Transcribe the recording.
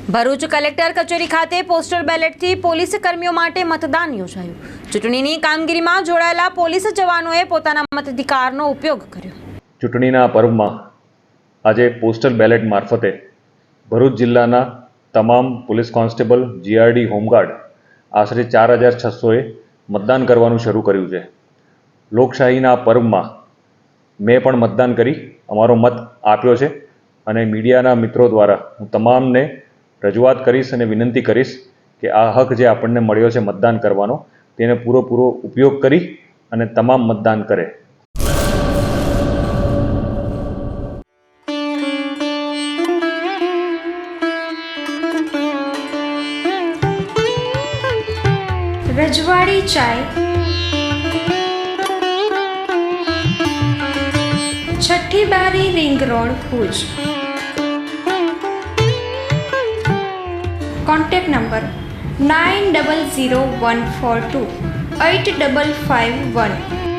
Bharuch collector કચેરી ખાતે postal બેલેટથી police કર્મીઓ માટે મતદાન યોજાયું। ચૂંટણીની કામગીરીમાં જોડાયેલા પોલીસ જવાનોએ પોતાના મતાધિકારનો ઉપયોગ કર્યો। ચૂંટણીના પર્વમાં આજે પોસ્ટલ બેલેટ મારફતે ભરૂચ જિલ્લાના તમામ પોલીસ કોન્સ્ટેબલ, જીઆરડી, હોમગાર્ડ આશરે 4600એ મતદાન કરવાનું શરૂ કર્યું છે। લોકશાહીના પર્વમાં મેં પણ મતદાન કરી અમારો મત આપ્યો છે અને મીડિયાના મિત્રો દ્વારા હું તમામને રજૂઆત કરીશ અને વિનંતી કરીશ કે આ હક જે આપણને મળ્યો છે મતદાન કરવાનો તેને પૂરો ઉપયોગ કરી અને તમામ મતદાન કરે। રજવાડી ચાય, છઠ્ઠી બારી, ring road, Bhuj. Contact number 9001428551।